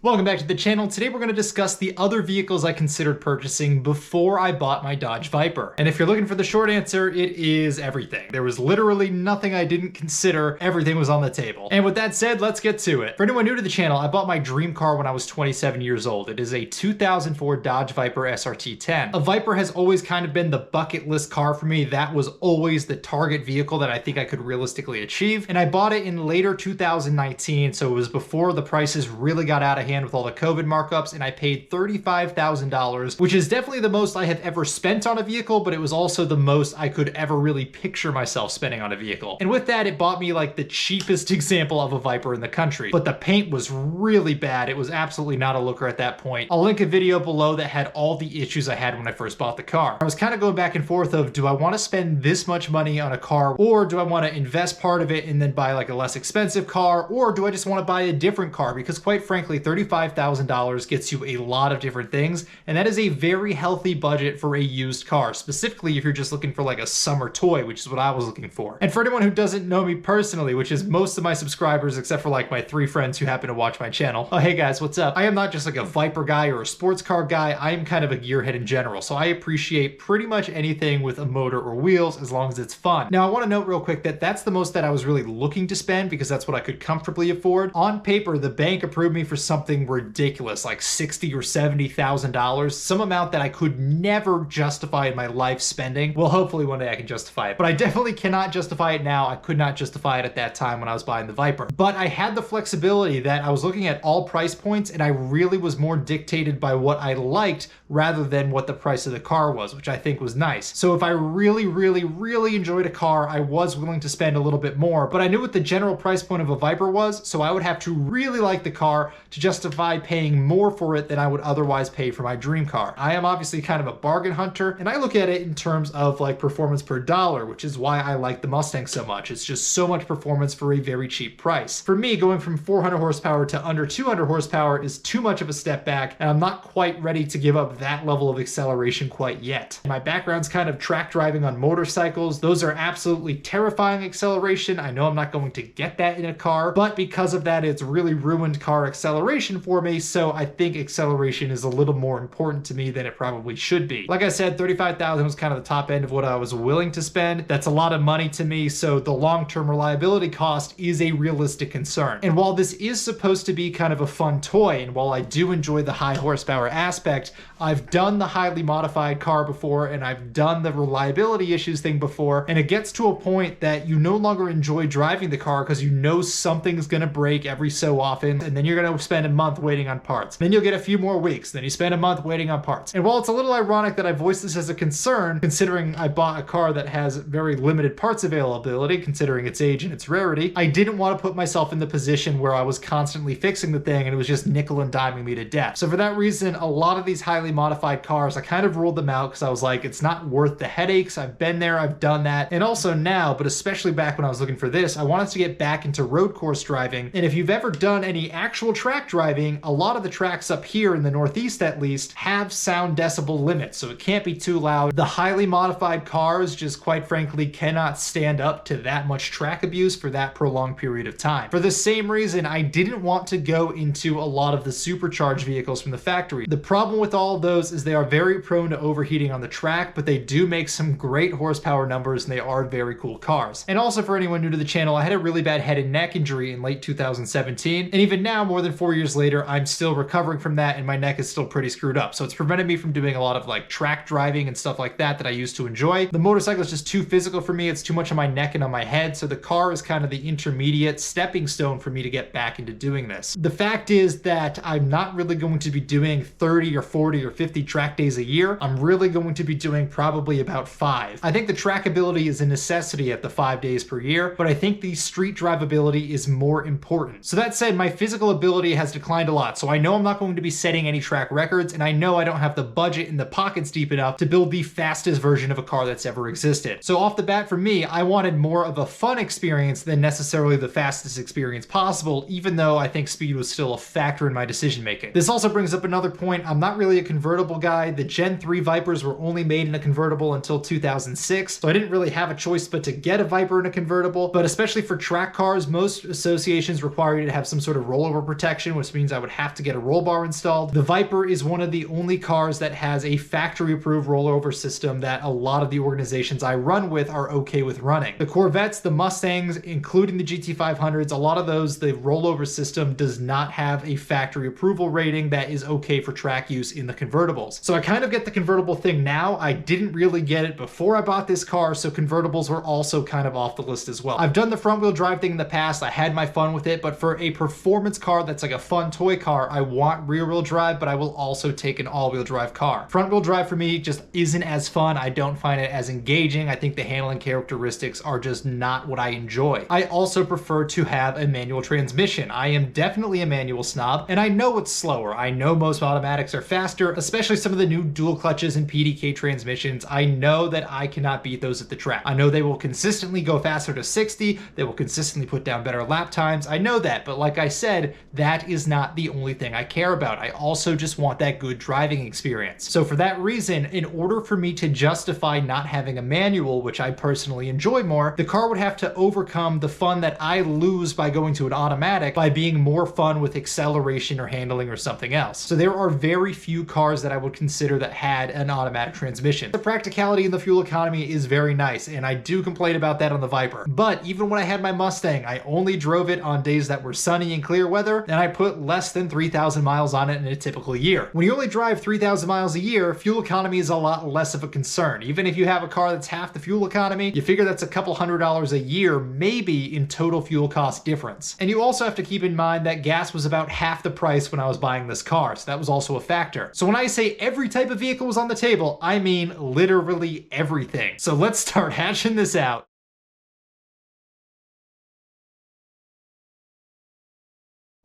Welcome back to the channel. Today we're going to discuss the other vehicles I considered purchasing before I bought my Dodge Viper. And if you're looking for the short answer, it is everything. There was literally nothing I didn't consider. Everything was on the table. And with that said, let's get to it. For anyone new to the channel, I bought my dream car when I was 27 years old. It is a 2004 Dodge Viper SRT10. A Viper has always kind of been the bucket list car for me. That was always the target vehicle that I think I could realistically achieve. And I bought it in later 2019, so it was before the prices really got out of hand with all the COVID markups, and I paid $35,000, which is definitely the most I have ever spent on a vehicle, but it was also the most I could ever really picture myself spending on a vehicle. And with that, it bought me like the cheapest example of a Viper in the country. But the paint was really bad. It was absolutely not a looker at that point. I'll link a video below that had all the issues I had when I first bought the car. I was kind of going back and forth of, do I want to spend this much money on a car, or do I want to invest part of it and then buy like a less expensive car, or do I just want to buy a different car? Because quite frankly, $35,000 gets you a lot of different things, and that is a very healthy budget for a used car, specifically if you're just looking for like a summer toy, which is what I was looking for. And for anyone who doesn't know me personally, which is most of my subscribers except for like my 3 friends who happen to watch my channel. Oh, hey guys, what's up? I am not just like a Viper guy or a sports car guy. I am kind of a gearhead in general, so I appreciate pretty much anything with a motor or wheels as long as it's fun. Now, I want to note real quick that that's the most that I was really looking to spend because that's what I could comfortably afford. On paper, the bank approved me for something ridiculous, like $60,000 or $70,000, some amount that I could never justify in my life spending. Well, hopefully one day I can justify it, but I definitely cannot justify it now. I could not justify it at that time when I was buying the Viper. But I had the flexibility that I was looking at all price points, and I really was more dictated by what I liked rather than what the price of the car was, which I think was nice. So if I really enjoyed a car, I was willing to spend a little bit more, but I knew what the general price point of a Viper was, so I would have to really like the car to justify paying more for it than I would otherwise pay for my dream car. I am obviously kind of a bargain hunter, and I look at it in terms of like performance per dollar, which is why I like the Mustang so much. It's just so much performance for a very cheap price. For me, going from 400 horsepower to under 200 horsepower is too much of a step back, and I'm not quite ready to give up that level of acceleration quite yet. My background's kind of track driving on motorcycles. Those are absolutely terrifying acceleration. I know I'm not going to get that in a car, but because of that, it's really ruined car acceleration for me, so I think acceleration is a little more important to me than it probably should be. Like I said, $35,000 was kind of the top end of what I was willing to spend. That's a lot of money to me, so the long-term reliability cost is a realistic concern. And while this is supposed to be kind of a fun toy, and while I do enjoy the high horsepower aspect, I've done the highly modified car before, and I've done the reliability issues thing before, and it gets to a point that you no longer enjoy driving the car because you know something's gonna break every so often, and then you're gonna spend a month waiting on parts. Then you'll get a few more weeks, then you spend a month waiting on parts. And while it's a little ironic that I voiced this as a concern, considering I bought a car that has very limited parts availability, considering its age and its rarity, I didn't want to put myself in the position where I was constantly fixing the thing and it was just nickel and diming me to death. So for that reason, a lot of these highly modified cars, I kind of ruled them out because I was like, it's not worth the headaches. I've been there, I've done that. And also now, but especially back when I was looking for this, I wanted to get back into road course driving. And if you've ever done any actual track driving, a lot of the tracks up here in the Northeast at least have sound decibel limits, so it can't be too loud. The highly modified cars just quite frankly cannot stand up to that much track abuse for that prolonged period of time. For the same reason, I didn't want to go into a lot of the supercharged vehicles from the factory. The problem with all of those is they are very prone to overheating on the track, but they do make some great horsepower numbers and they are very cool cars. And also for anyone new to the channel, I had a really bad head and neck injury in late 2017, and even now, more than 4 years later, I'm still recovering from that and my neck is still pretty screwed up. So it's prevented me from doing a lot of like track driving and stuff like that I used to enjoy. The motorcycle is just too physical for me. It's too much on my neck and on my head. So the car is kind of the intermediate stepping stone for me to get back into doing this. The fact is that I'm not really going to be doing 30 or 40 or 50 track days a year. I'm really going to be doing probably about 5. I think the trackability is a necessity at the 5 days per year, but I think the street drivability is more important. So that said, my physical ability has declined a lot. So I know I'm not going to be setting any track records, and I know I don't have the budget and the pockets deep enough to build the fastest version of a car that's ever existed. So off the bat for me, I wanted more of a fun experience than necessarily the fastest experience possible, even though I think speed was still a factor in my decision making. This also brings up another point. I'm not really a convertible guy. The Gen 3 Vipers were only made in a convertible until 2006, so I didn't really have a choice but to get a Viper in a convertible. But especially for track cars, most associations require you to have some sort of rollover protection, which course means I would have to get a roll bar installed. The Viper is one of the only cars that has a factory-approved rollover system that a lot of the organizations I run with are okay with running. The Corvettes, the Mustangs, including the GT500s, a lot of those, the rollover system does not have a factory approval rating that is okay for track use in the convertibles. So I kind of get the convertible thing now. I didn't really get it before I bought this car, so convertibles were also kind of off the list as well. I've done the front wheel drive thing in the past. I had my fun with it, but for a performance car that's like a fun toy car, I want rear wheel drive, but I will also take an all wheel drive car. Front wheel drive for me just isn't as fun. I don't find it as engaging. I think the handling characteristics are just not what I enjoy. I also prefer to have a manual transmission. I am definitely a manual snob, and I know it's slower. I know most automatics are faster, especially some of the new dual clutches and PDK transmissions. I know that I cannot beat those at the track. I know they will consistently go faster to 60. They will consistently put down better lap times. I know that, but like I said, that is not the only thing I care about. I also just want that good driving experience. So for that reason, in order for me to justify not having a manual, which I personally enjoy more, the car would have to overcome the fun that I lose by going to an automatic by being more fun with acceleration or handling or something else. So there are very few cars that I would consider that had an automatic transmission. The practicality and the fuel economy is very nice, and I do complain about that on the Viper. But even when I had my Mustang, I only drove it on days that were sunny and clear weather, and I put less than 3,000 miles on it in a typical year. When you only drive 3,000 miles a year, fuel economy is a lot less of a concern. Even if you have a car that's half the fuel economy, you figure that's a couple $100s a year, maybe, in total fuel cost difference. And you also have to keep in mind that gas was about half the price when I was buying this car, so that was also a factor. So when I say every type of vehicle was on the table, I mean literally everything. So let's start hashing this out.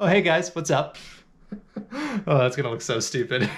Oh, hey guys, what's up? Oh, that's gonna look so stupid.